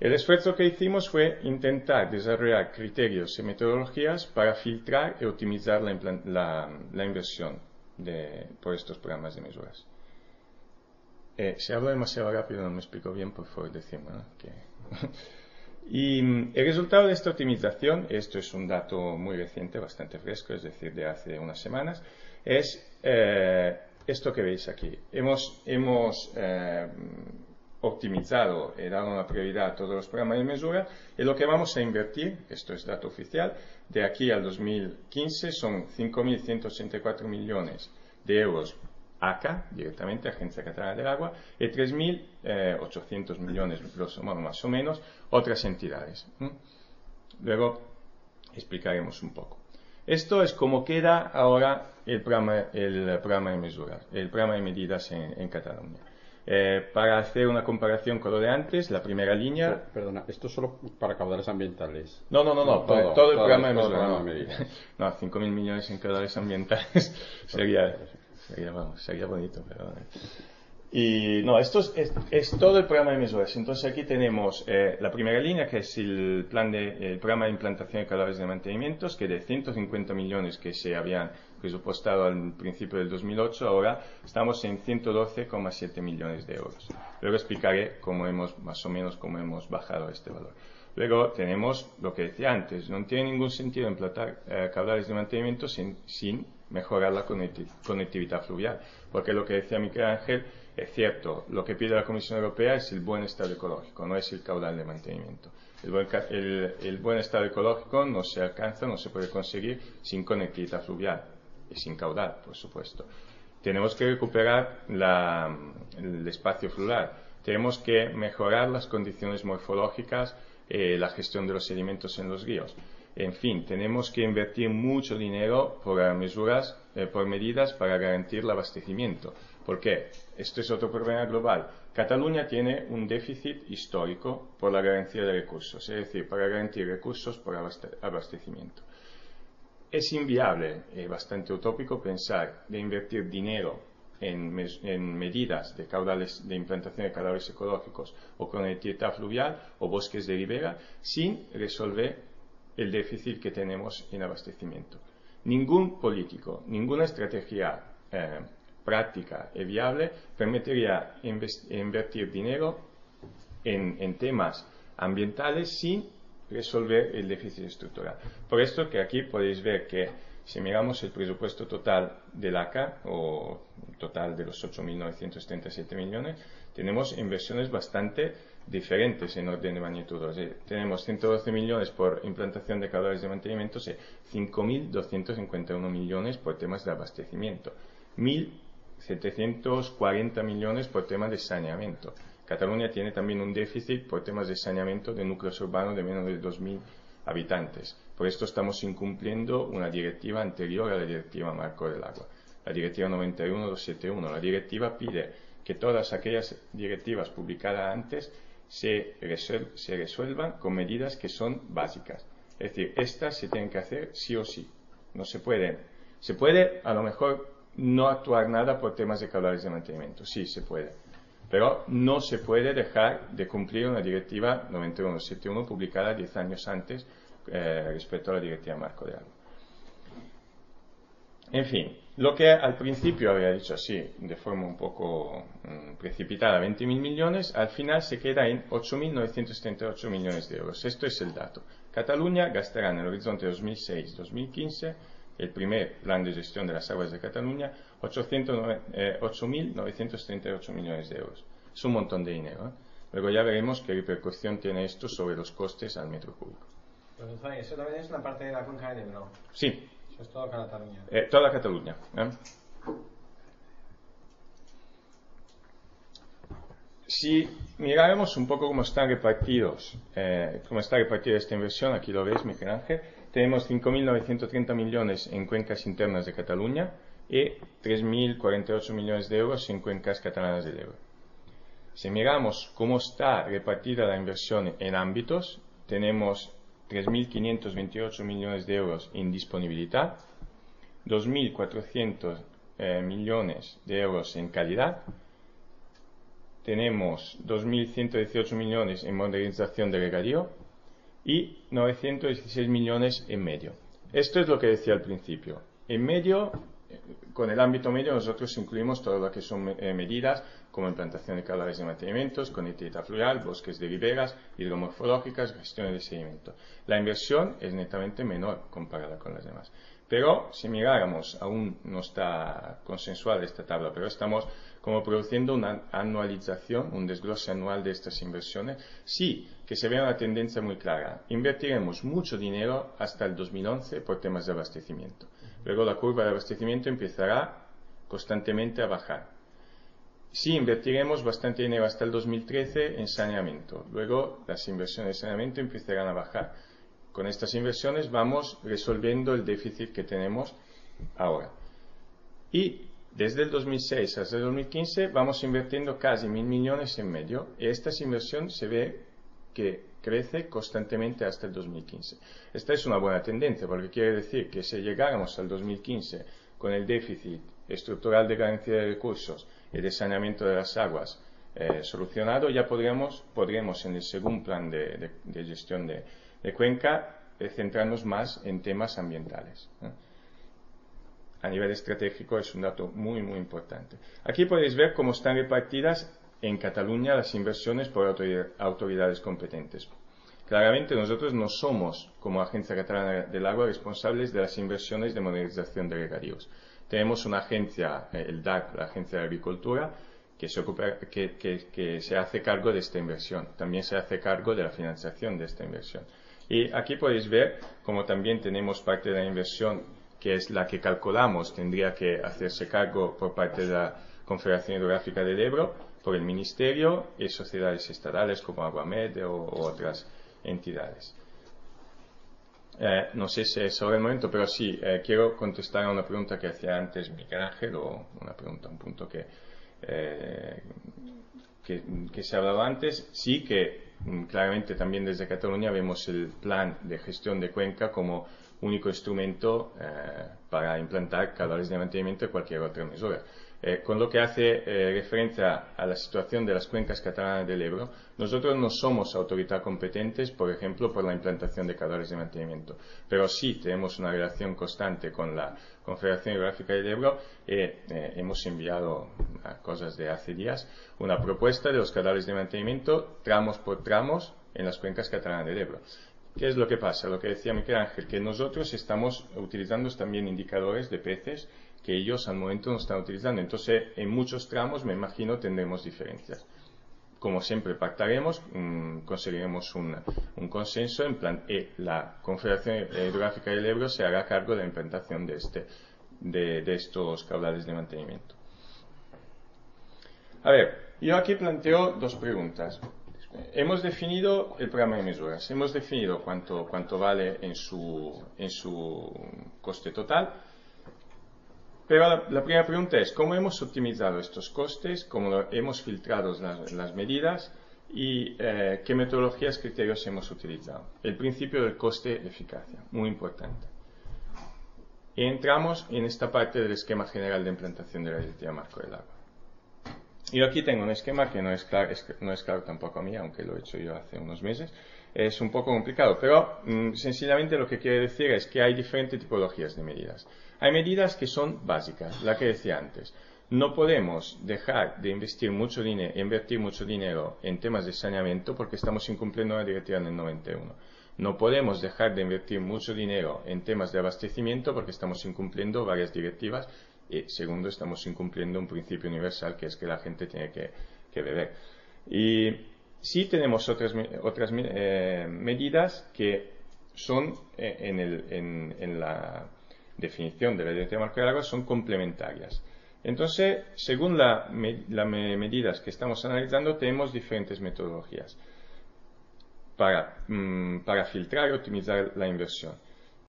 El esfuerzo que hicimos fue intentar desarrollar criterios y metodologías para filtrar y optimizar la inversión por estos programas de mesuras. Si hablo demasiado rápido, no me explico bien, por favor, decime, ¿no? Y el resultado de esta optimización, esto es un dato muy reciente, bastante fresco, es decir, de hace unas semanas, es esto que veis aquí. Hemos optimizado y dado una prioridad a todos los programas de mesura, y lo que vamos a invertir, esto es dato oficial, de aquí al 2015 son 5.184 millones de euros ACA, directamente Agencia Catalana del Agua, y 3.800 millones, más o menos, otras entidades. Luego explicaremos un poco. Esto es como queda ahora el programa de mesuras, el programa de medidas en Cataluña. Para hacer una comparación con lo de antes, la primera línea... Perdona, ¿esto solo para caudales ambientales? No, todo el programa de mesuras. No, 5.000 millones en caudales ambientales sería bonito, pero... Y no, esto es todo el programa de mesuras. Entonces aquí tenemos la primera línea, que es el programa de implantación de caudales de mantenimiento, que de 150 millones que se habían presupuestado al principio del 2008, ahora estamos en 112,7 millones de euros. Luego explicaré más o menos cómo hemos bajado este valor. Luego tenemos lo que decía antes, no tiene ningún sentido implantar caudales de mantenimiento sin mejorar la conectividad fluvial, porque lo que decía Miguel Ángel es cierto, lo que pide la Comisión Europea es el buen estado ecológico, no es el caudal de mantenimiento. El buen estado ecológico no se alcanza, no se puede conseguir sin conectividad fluvial y sin caudal, por supuesto. Tenemos que recuperar el espacio fluvial, tenemos que mejorar las condiciones morfológicas, la gestión de los sedimentos en los ríos. En fin, tenemos que invertir mucho dinero por medidas para garantir el abastecimiento. ¿Por qué? Esto es otro problema global. Cataluña tiene un déficit histórico por la garantía de recursos, es decir, para garantir recursos por abastecimiento. Es inviable y bastante utópico pensar de invertir dinero en medidas de implantación de caudales ecológicos o conectividad fluvial o bosques de ribera sin resolver el déficit que tenemos en abastecimiento. Ningún político, ninguna estrategia práctica y viable permitiría invertir dinero en temas ambientales sin resolver el déficit estructural. Por esto que aquí podéis ver que si miramos el presupuesto total del ACA, o total de los 8.937 millones, tenemos inversiones bastante diferentes en orden de magnitud. O sea, tenemos 112 millones por implantación de caudales de mantenimiento y 5.251 millones por temas de abastecimiento. 1.740 millones por temas de saneamiento. Cataluña tiene también un déficit por temas de saneamiento de núcleos urbanos de menos de 2.000 habitantes. Por esto estamos incumpliendo una directiva anterior a la Directiva Marco del Agua, la Directiva 91/271. La directiva pide que todas aquellas directivas publicadas antes se resuelvan con medidas que son básicas. Es decir, estas se tienen que hacer sí o sí. No se puede a lo mejor no actuar nada por temas de caudales de mantenimiento. Sí, se puede. Pero no se puede dejar de cumplir una directiva 91/71 publicada 10 años antes respecto a la Directiva Marco de Agua. En fin, lo que al principio había dicho así, de forma un poco precipitada, 20.000 millones, al final se queda en 8.938 millones de euros. Esto es el dato. Cataluña gastará en el horizonte 2006-2015, el primer plan de gestión de las aguas de Cataluña, 8.938 millones de euros. Es un montón de dinero. Luego ya veremos qué repercusión tiene esto sobre los costes al metro cúbico. Pero eso también es una parte de la cuenca del Ebro. Sí. Eso es toda Cataluña. Toda Cataluña. Si miráramos un poco cómo está repartida esta inversión, aquí lo veis, Miguel Ángel, tenemos 5.930 millones en cuencas internas de Cataluña y 3.048 millones de euros en cuencas catalanas del Ebro. Si miramos cómo está repartida la inversión en ámbitos, tenemos 3.528 millones de euros en disponibilidad, 2.400 millones de euros en calidad, tenemos 2.118 millones en modernización de regadío y 916 millones en medio. Esto es lo que decía al principio. En medio, con el ámbito medio, nosotros incluimos todo lo que son medidas como implantación de caudales de mantenimientos, conectividad fluvial, bosques de riberas, hidromorfológicas, gestión de sedimento. La inversión es netamente menor comparada con las demás. Pero si miráramos, aún no está consensuada esta tabla, pero estamos como produciendo una anualización, un desglose anual de estas inversiones, sí que se ve una tendencia muy clara. Invertiremos mucho dinero hasta el 2011 por temas de abastecimiento. Luego la curva de abastecimiento empezará constantemente a bajar. Sí, invertiremos bastante dinero hasta el 2013 en saneamiento. Luego las inversiones de saneamiento empezarán a bajar. Con estas inversiones vamos resolviendo el déficit que tenemos ahora. Y desde el 2006 hasta el 2015 vamos invirtiendo casi 1.000 millones en medio. Y esta inversión se ve que crece constantemente hasta el 2015. Esta es una buena tendencia porque quiere decir que si llegáramos al 2015 con el déficit estructural de garantía de recursos y de saneamiento de las aguas solucionado, ya podríamos en el segundo plan de gestión de cuenca centrarnos más en temas ambientales. A nivel estratégico es un dato muy muy importante. Aquí podéis ver cómo están repartidas en Cataluña las inversiones por autoridades competentes. Claramente nosotros no somos, como Agencia Catalana del Agua, responsables de las inversiones de modernización de regadíos. Tenemos una agencia, el DAC, la Agencia de Agricultura, que se hace cargo de esta inversión. También se hace cargo de la financiación de esta inversión. Y aquí podéis ver como también tenemos parte de la inversión que es la que calculamos tendría que hacerse cargo por parte de la Confederación Hidrográfica del Ebro, por el Ministerio y sociedades estatales como Aguamed o otras entidades. No sé si es ahora el momento, pero sí, quiero contestar a una pregunta que hacía antes Miguel Ángel, o una pregunta, un punto que se ha hablado antes. Sí que claramente también desde Cataluña vemos el plan de gestión de cuenca como único instrumento para implantar caudales de mantenimiento y cualquier otra mesura. Con lo que hace referencia a la situación de las cuencas catalanas del Ebro, nosotros no somos autoridad competentes, por ejemplo, por la implantación de caudales de mantenimiento, pero sí tenemos una relación constante con la Confederación Hidrográfica del Ebro y hemos enviado, a cosas de hace días, una propuesta de los caudales de mantenimiento tramos por tramos en las cuencas catalanas del Ebro. ¿Qué es lo que pasa? Lo que decía Miguel Ángel, que nosotros estamos utilizando también indicadores de peces que ellos al momento no están utilizando. Entonces, en muchos tramos, me imagino, tendremos diferencias. Como siempre, pactaremos, conseguiremos un consenso en plan, la Confederación Hidrográfica del Ebro se hará cargo de la implantación de estos caudales de mantenimiento. A ver, yo aquí planteo dos preguntas. Hemos definido el programa de mesuras, hemos definido cuánto vale en su coste total, pero la primera pregunta es ¿cómo hemos optimizado estos costes? ¿Cómo hemos filtrado las medidas? ¿Y qué metodologías, criterios hemos utilizado? El principio del coste-eficacia, muy importante. Y entramos en esta parte del esquema general de implantación de la Directiva Marco del Agua. Yo aquí tengo un esquema que no es claro tampoco a mí, aunque lo he hecho yo hace unos meses. Es un poco complicado, pero sencillamente lo que quiere decir es que hay diferentes tipologías de medidas. Hay medidas que son básicas, la que decía antes. No podemos dejar de invertir mucho dinero en temas de saneamiento porque estamos incumpliendo la directiva del 91. No podemos dejar de invertir mucho dinero en temas de abastecimiento porque estamos incumpliendo varias directivas. Y segundo, estamos incumpliendo un principio universal que es que la gente tiene que beber. Y sí tenemos otras medidas que son en la definición de la Directiva Marco del Agua son complementarias. Entonces, según las medidas que estamos analizando, tenemos diferentes metodologías para filtrar y optimizar la inversión.